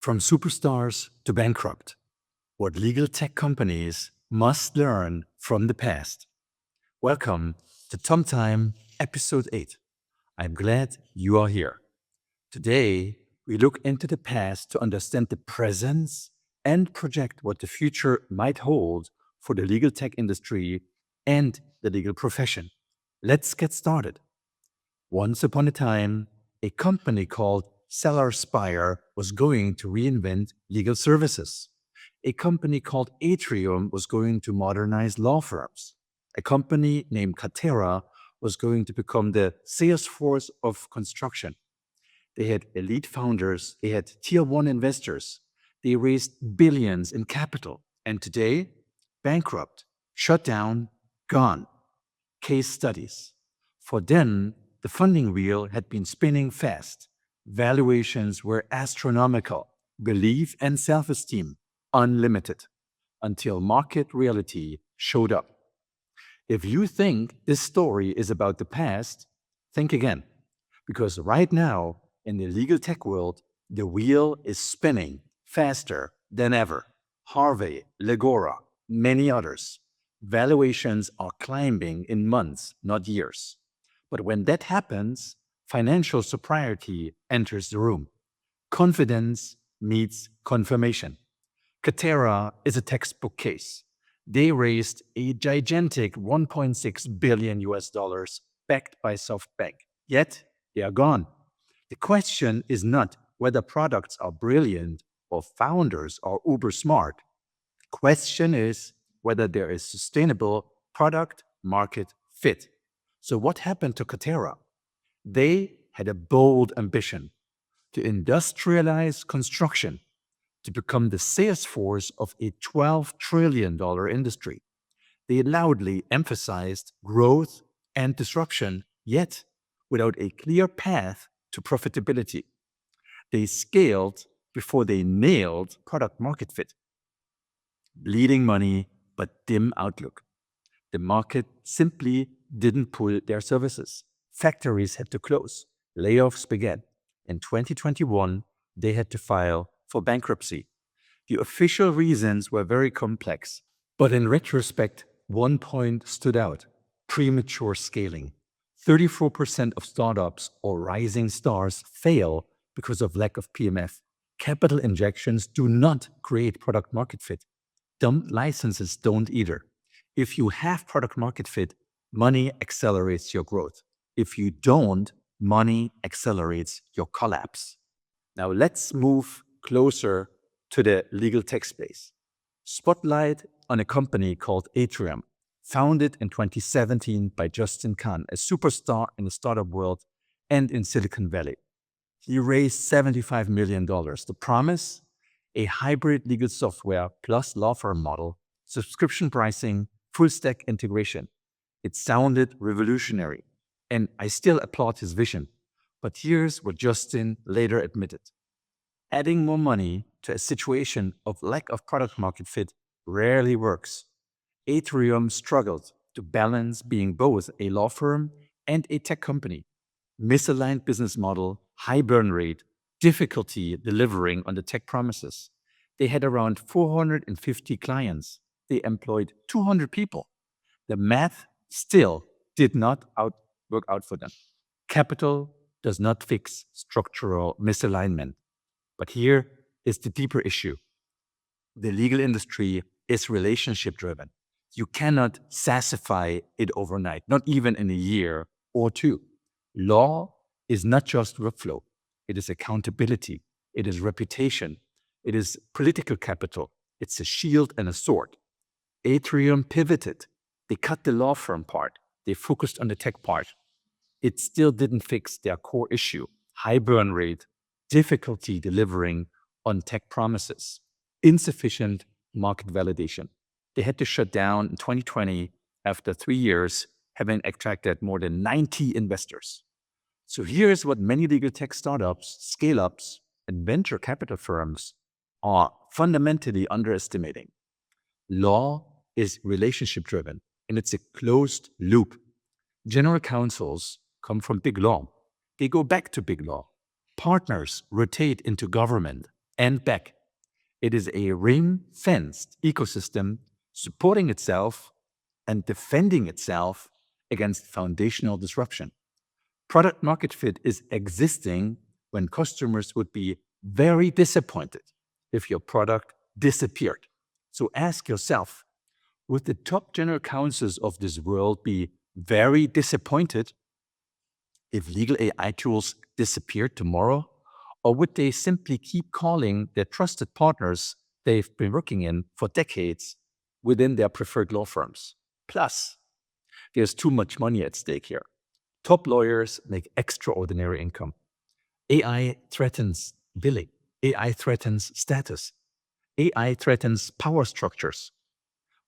From superstars to bankrupt, what legal tech companies must learn from the past. Welcome to Tom Time, Episode 8. I'm glad you are here. Today, we look into the past to understand the present and project what the future might hold for the legal tech industry and the legal profession. Let's get started. Once upon a time, a company called Spire was going to reinvent legal services. A company called Atrium was going to modernize law firms. A company named Katerra was going to become the Salesforce of construction. They had elite founders, they had tier one investors, they raised billions in capital. And today, bankrupt, shut down, gone. Case studies. For then, the funding wheel had been spinning fast. Valuations were astronomical, belief and self esteem unlimited, until market reality showed up. If you think this story is about the past, think again. Because right now, in the legal tech world, the wheel is spinning faster than ever. Harvey, Legora, many others. Valuations are climbing in months, not years. But when that happens, financial sobriety enters the room. Confidence meets confirmation. Katerra is a textbook case. They raised a gigantic 1.6 billion US dollars backed by SoftBank. Yet, they are gone. The question is not whether products are brilliant or founders are uber smart. The question is whether there is sustainable product market fit. So what happened to Katerra? They had a bold ambition to industrialize construction, to become the sales force of a $12 trillion industry. They loudly emphasized growth and disruption, yet without a clear path to profitability. They scaled before they nailed product market fit. Bleeding money, but dim outlook. The market simply didn't pull their services. Factories had to close. Layoffs began. In 2021, they had to file for bankruptcy. The official reasons were very complex, but in retrospect, one point stood out: premature scaling. 34% of startups or rising stars fail because of lack of PMF. Capital injections do not create product market fit. Dumb licenses don't either. If you have product market fit, money accelerates your growth. If you don't, money accelerates your collapse. Now let's move closer to the legal tech space. Spotlight on a company called Atrium, founded in 2017 by Justin Kan, a superstar in the startup world and in Silicon Valley. He raised $75 million. The promise? A hybrid legal software plus law firm model, subscription pricing, full stack integration. It sounded revolutionary, and I still applaud his vision. But here's what Justin later admitted. Adding more money to a situation of lack of product market fit rarely works. Atrium struggled to balance being both a law firm and a tech company. Misaligned business model, high burn rate, difficulty delivering on the tech promises. They had around 450 clients. They employed 200 people. The math still did not work out for them. Capital does not fix structural misalignment. But here is the deeper issue. The legal industry is relationship driven. You cannot SaaSify it overnight, not even in a year or two. Law is not just workflow. It is accountability. It is reputation. It is political capital. It's a shield and a sword. Atrium pivoted. They cut the law firm part. They focused on the tech part. It still didn't fix their core issue: high burn rate, difficulty delivering on tech promises, insufficient market validation. They had to shut down in 2020 after 3 years, having attracted more than 90 investors. So here's what many legal tech startups, scale-ups, and venture capital firms are fundamentally underestimating. Law is relationship-driven, and it's a closed loop. General counsels come from big law. They go back to big law. Partners rotate into government, and back. It is a ring-fenced ecosystem supporting itself and defending itself against foundational disruption. Product market fit is existing when customers would be very disappointed if your product disappeared. So ask yourself, would the top general counsels of this world be very disappointed if legal AI tools disappeared tomorrow? Or would they simply keep calling their trusted partners they've been working in for decades within their preferred law firms? Plus, there's too much money at stake here. Top lawyers make extraordinary income. AI threatens billing. AI threatens status. AI threatens power structures.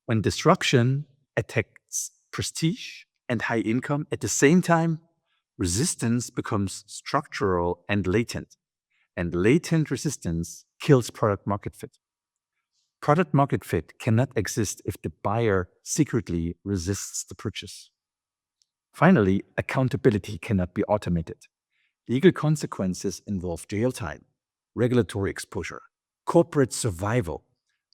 When disruption attacks prestige and high income at the same time, resistance becomes structural and latent. And latent resistance kills product market fit. Product market fit cannot exist if the buyer secretly resists the purchase. Finally, accountability cannot be automated. Legal consequences involve jail time, regulatory exposure, corporate survival.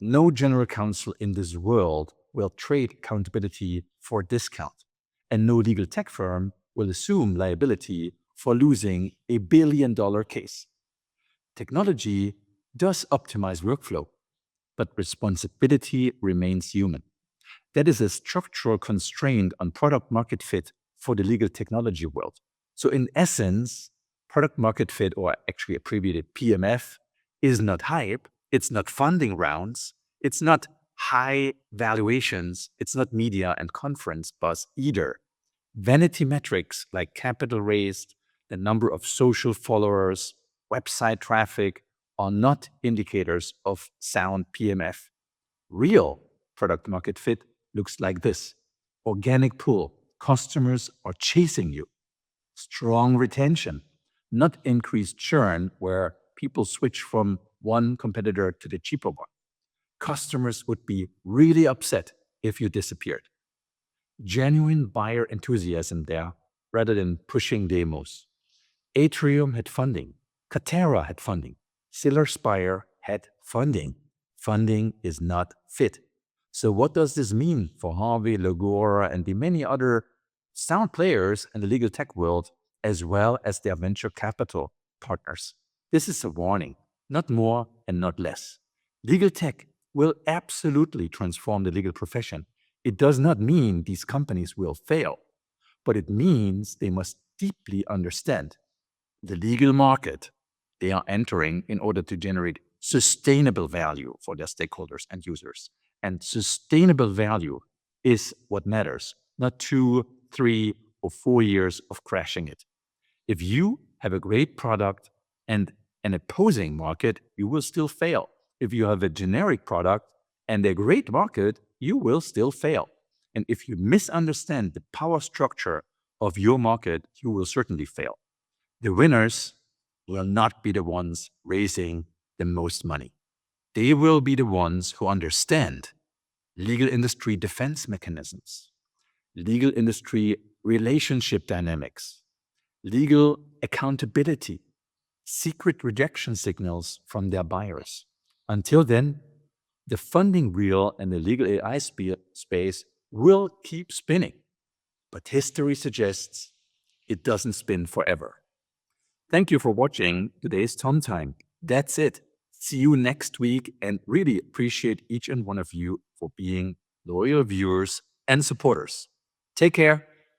No general counsel in this world will trade accountability for discount, and no legal tech firm will assume liability for losing $1 billion case. Technology does optimize workflow, but responsibility remains human. That is a structural constraint on product market fit for the legal technology world. So in essence, product market fit, or actually abbreviated PMF, is not hype, it's not funding rounds, it's not high valuations, it's not media and conference buzz either. Vanity metrics like capital raised, the number of social followers, website traffic are not indicators of sound PMF. Real product market fit looks like this. Organic pull. Customers are chasing you. Strong retention, not increased churn where people switch from one competitor to the cheaper one. Customers would be really upset if you disappeared. Genuine buyer enthusiasm there rather than pushing demos. Atrium had funding. Katerra had funding. Spire had funding. Funding is not fit. So what does this mean for Harvey, Legora, and the many other sound players in the legal tech world, as well as their venture capital partners? This is a warning, not more and not less. Legal tech will absolutely transform the legal profession. It does not mean these companies will fail, but it means they must deeply understand the legal market they are entering in order to generate sustainable value for their stakeholders and users. And sustainable value is what matters, not 2, 3, or 4 years of crashing it. If you have a great product and an opposing market, you will still fail. If you have a generic product and a great market, you will still fail. And if you misunderstand the power structure of your market, you will certainly fail. The winners will not be the ones raising the most money. They will be the ones who understand legal industry defense mechanisms, legal industry relationship dynamics, legal accountability, secret rejection signals from their buyers. Until then, the funding wheel and the legal AI space will keep spinning. But history suggests it doesn't spin forever. Thank you for watching today's Tom Time. That's it. See you next week, and really appreciate each and one of you for being loyal viewers and supporters. Take care.